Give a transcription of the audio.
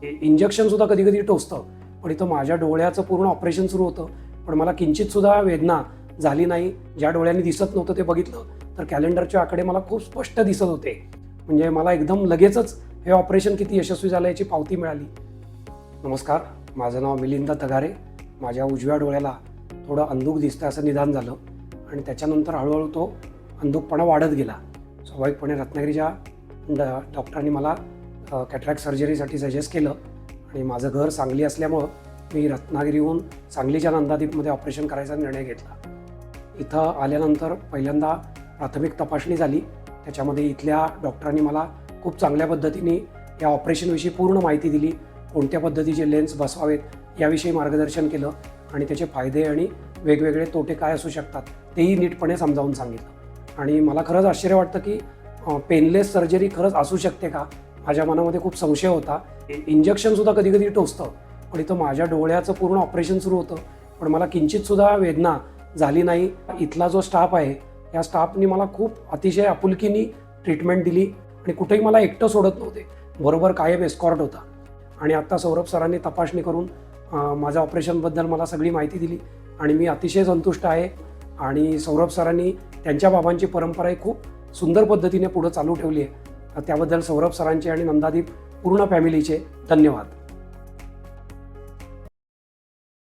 इंजेक्शनसुद्धा कधी कधी टोचतं, पण इथं माझ्या डोळ्याचं पूर्ण ऑपरेशन सुरू होतं, पण मला किंचितसुद्धा वेदना झाली नाही. ज्या डोळ्यांनी दिसत नव्हतं ते बघितलं तर कॅलेंडरचे आकडे मला खूप स्पष्ट दिसत होते. म्हणजे मला एकदम लगेचच हे ऑपरेशन किती यशस्वी झालं याची पावती मिळाली. नमस्कार, माझं नाव मिलिंद तगारे. माझ्या उजव्या डोळ्याला थोडं अंधुक दिसतं असं निदान झालं आणि त्याच्यानंतर हळूहळू तो अंधुकपणा वाढत गेला. स्वाभाविकपणे रत्नागिरीच्या डॉक्टरांनी मला कॅटरॅक्ट सर्जरीसाठी सजेस्ट केलं आणि माझं घर सांगली असल्यामुळं मी रत्नागिरीहून सांगलीच्या नंदादीपमध्ये ऑपरेशन करायचा निर्णय घेतला. इथं आल्यानंतर पहिल्यांदा प्राथमिक तपासणी झाली. त्याच्यामध्ये इथल्या डॉक्टरांनी मला खूप चांगल्या पद्धतीने या ऑपरेशनविषयी पूर्ण माहिती दिली. कोणत्या पद्धतीचे लेन्स बसवावेत याविषयी मार्गदर्शन केलं आणि त्याचे फायदे आणि वेगवेगळे तोटे काय असू शकतात तेही नीटपणे समजावून सांगितलं. आणि मला खरंच आश्चर्य वाटतं की पेनलेस सर्जरी खरंच असू शकते का? माझ्या मनामध्ये खूप संशय होता. इंजेक्शनसुद्धा कधी कधी टोचतं, पण इथं माझ्या डोळ्याचं पूर्ण ऑपरेशन सुरू होतं, पण मला किंचितसुद्धा वेदना झाली नाही. इथला जो स्टाफ आहे या स्टाफनी मला खूप अतिशय आपुलकीने ट्रीटमेंट दिली आणि कुठेही मला एकटं सोडत नव्हते. बरोबर कायम एस्कॉर्ट होता. आणि आत्ता सौरभ सरांनी तपासणी करून माझ्या ऑपरेशनबद्दल मला सगळी माहिती दिली आणि मी अतिशय संतुष्ट आहे. आणि सौरभ सरांनी त्यांच्या बाबांची परंपराही खूप सुंदर पद्धतीने पुढे चालू ठेवली आहे. त्याबद्दल सौरभ सरांचे आणि नंदादीप पूर्ण फॅमिलीचे धन्यवाद.